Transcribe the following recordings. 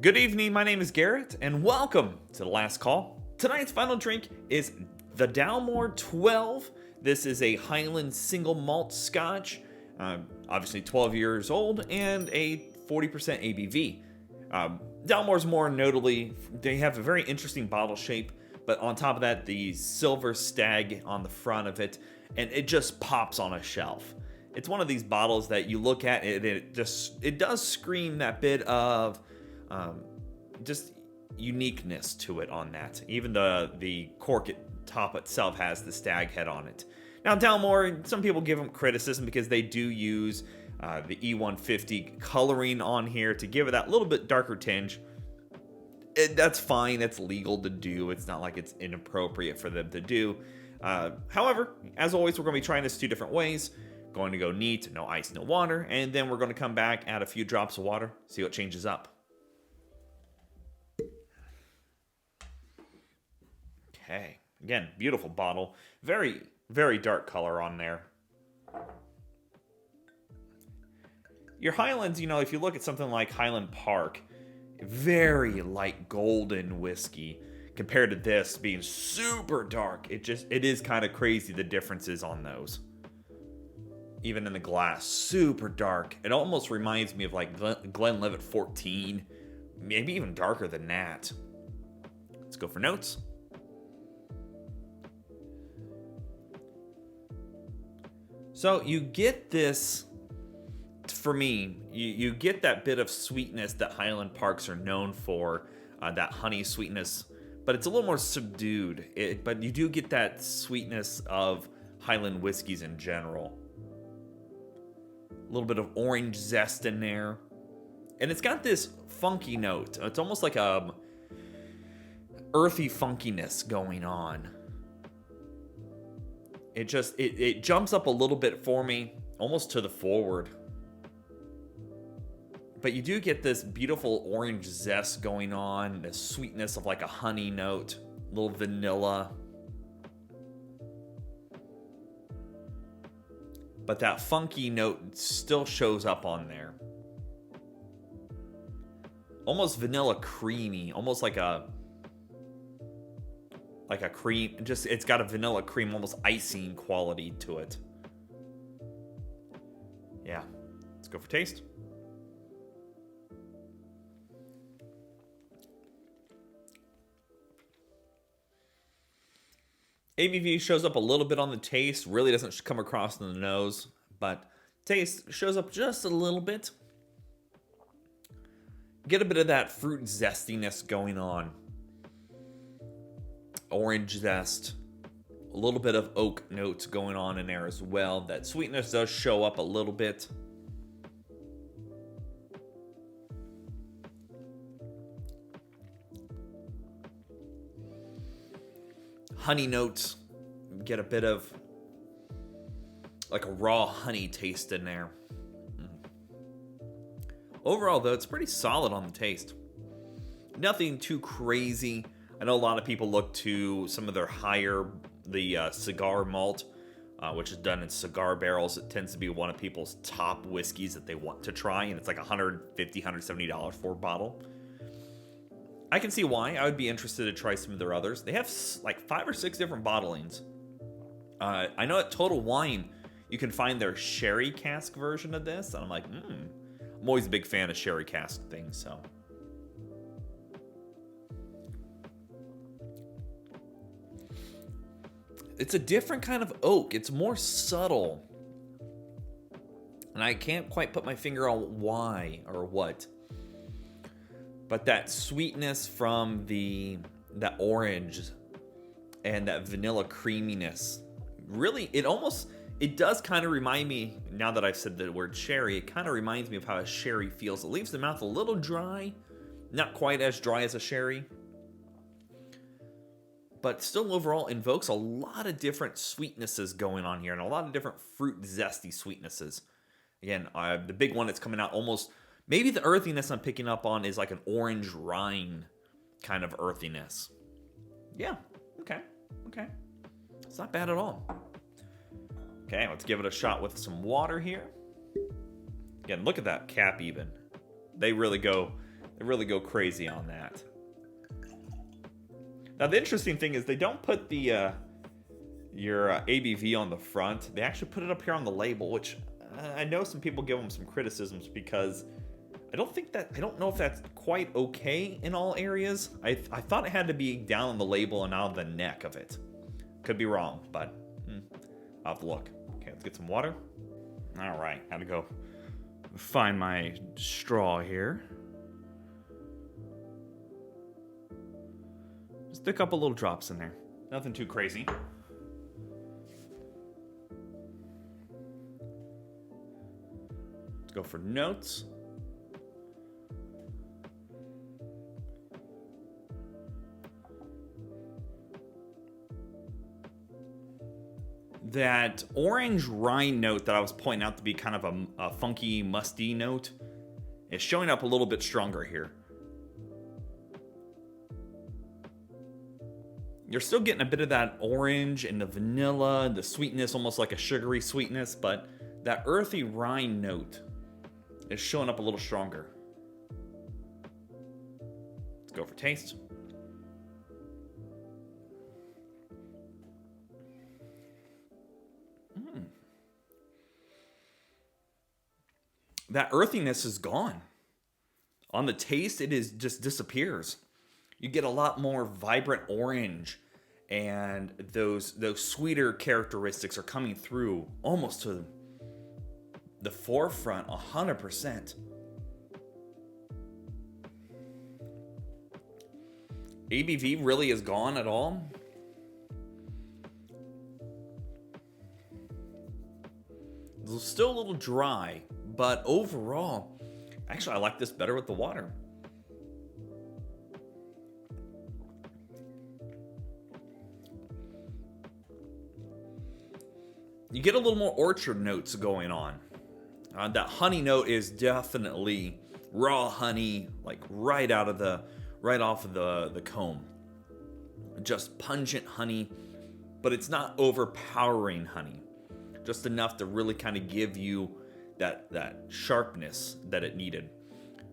Good evening, my name is Garrett, and welcome to The Last Call. Tonight's final drink is the Dalmore 12. This is a Highland single malt Scotch, obviously 12 years old, and a 40% ABV. Dalmore's more notably, they have a very interesting bottle shape, but on top of that, the silver stag on the front of it, and it just pops on a shelf. It's one of these bottles that you look at, and it does scream that bit of just uniqueness to it on that. Even the cork top itself has the stag head on it. Now, Dalmore, some people give them criticism because they do use the E150 coloring on here to give it that little bit darker tinge. That's fine. That's legal to do. It's not like it's inappropriate for them to do. However, as always, we're going to be trying this two different ways. Going to go neat, no ice, no water, and then we're going to come back, add a few drops of water, see what changes up. Okay, again, beautiful bottle. Very, very dark color on there. Your Highlands, if you look at something like Highland Park, very light golden whiskey compared to this being super dark. It is kind of crazy the differences on those. Even in the glass, super dark. It almost reminds me of like Glenlivet 14, maybe even darker than that. Let's go for notes. So you get this, for me, you get that bit of sweetness that Highland Parks are known for, that honey sweetness, but it's a little more subdued. But you do get that sweetness of Highland whiskeys in general. A little bit of orange zest in there. And it's got this funky note. It's almost like a earthy funkiness going on. It jumps up a little bit for me, almost to the forward. But you do get this beautiful orange zest going on, the sweetness of like a honey note, a little vanilla. But that funky note still shows up on there. Almost vanilla creamy, almost like a cream. It's got a vanilla cream, almost icing quality to it. Yeah, let's go for taste. ABV shows up a little bit on the taste, really doesn't come across in the nose, but taste shows up just a little bit. Get a bit of that fruit zestiness going on. Orange zest, a little bit of oak notes going on in there as well. That sweetness does show up a little bit. Honey notes, get a bit of like a raw honey taste in there. Overall, though, it's pretty solid on the taste. Nothing too crazy. I know a lot of people look to some of their the cigar malt, which is done in cigar barrels. It tends to be one of people's top whiskeys that they want to try, and it's like $150, $170 for a bottle. I can see why. I would be interested to try some of their others. They have like 5 or 6 different bottlings. I know at Total Wine, you can find their sherry cask version of this, and I'm like, I'm always a big fan of sherry cask things, so. It's a different kind of oak. It's more subtle. And I can't quite put my finger on why or what. But that sweetness from that orange and that vanilla creaminess, really, it does kind of remind me, now that I've said the word sherry, it kind of reminds me of how a sherry feels. It leaves the mouth a little dry, not quite as dry as a sherry, but still overall invokes a lot of different sweetnesses going on here and a lot of different fruit zesty sweetnesses. Again, the big one that's coming out almost, maybe the earthiness I'm picking up on is like an orange rind kind of earthiness. Yeah, okay. It's not bad at all. Okay, let's give it a shot with some water here. Again, look at that cap even. They really go They really go crazy on that. Now, the interesting thing is they don't put the your ABV on the front. They actually put it up here on the label, which I know some people give them some criticisms because I don't know if that's quite okay in all areas. I thought it had to be down on the label and out of the neck of it. Could be wrong, but I'll have to look. Okay, let's get some water. All right, had to go find my straw here. Just a couple little drops in there. Nothing too crazy. Let's go for notes. That orange rind note that I was pointing out to be kind of a funky, musty note is showing up a little bit stronger here. You're still getting a bit of that orange and the vanilla and the sweetness, almost like a sugary sweetness, but that earthy rind note is showing up a little stronger. Let's go for taste. That earthiness is gone. On the taste, it is just disappears. You get a lot more vibrant orange, and those sweeter characteristics are coming through almost to the forefront 100%. ABV really is gone at all. It's still a little dry, but overall, actually I like this better with the water. You get a little more orchard notes going on. That honey note is definitely raw honey, like right off of the comb. Just pungent honey, but it's not overpowering honey. Just enough to really kind of give you that sharpness that it needed.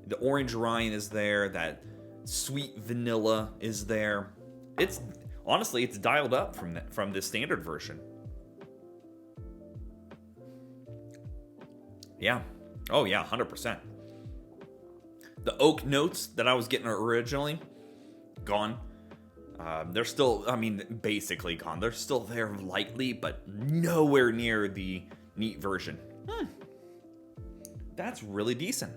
The orange rind is there, that sweet vanilla is there. It's honestly, it's dialed up from the standard version. Yeah. Oh yeah, 100%. The oak notes that I was getting originally, gone. They're still, basically gone. They're still there lightly, but nowhere near the neat version. That's really decent.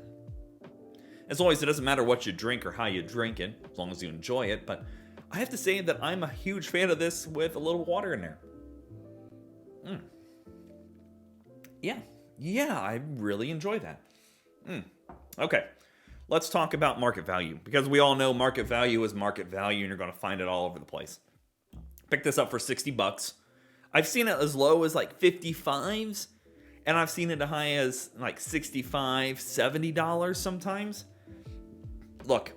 As always, it doesn't matter what you drink or how you drink it, as long as you enjoy it, but I have to say that I'm a huge fan of this with a little water in there. Yeah, I really enjoy that. Okay, let's talk about market value, because we all know market value is market value, and you're going to find it all over the place. Picked this up for $60. I've seen it as low as like 55s, and I've seen it as high as like $65, $70 sometimes. Look,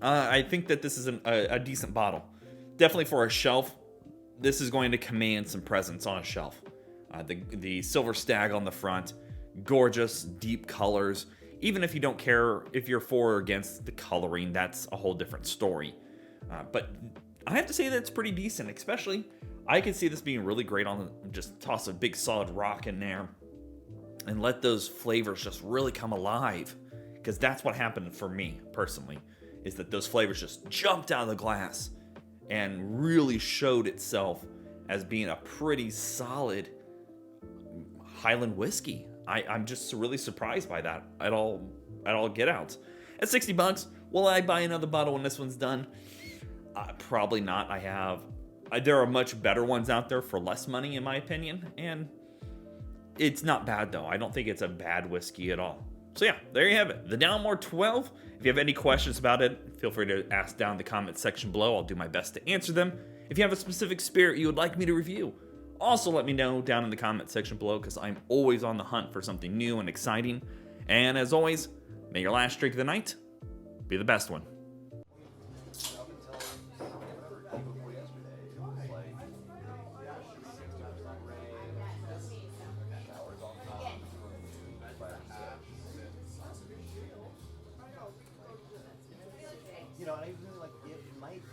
I think that this is a decent bottle. Definitely for a shelf, this is going to command some presence on a shelf. The silver stag on the front, gorgeous, deep colors. Even if you don't care if you're for or against the coloring, that's a whole different story. But I have to say that it's pretty decent, especially I could see this being really great on just toss a big solid rock in there and let those flavors just really come alive. Because that's what happened for me personally, is that those flavors just jumped out of the glass and really showed itself as being a pretty solid Highland whiskey. I'm just really surprised by that at all get out. At $60, will I buy another bottle when this one's done? Probably not. There are much better ones out there for less money, in my opinion, and it's not bad though. I don't think it's a bad whiskey at all. So yeah, there you have it. The Dalmore 12. If you have any questions about it, feel free to ask down in the comment section below. I'll do my best to answer them. If you have a specific spirit you would like me to review, also let me know down in the comment section below, because I'm always on the hunt for something new and exciting. And as always, may your last drink of the night be the best one. you know, and I really like it might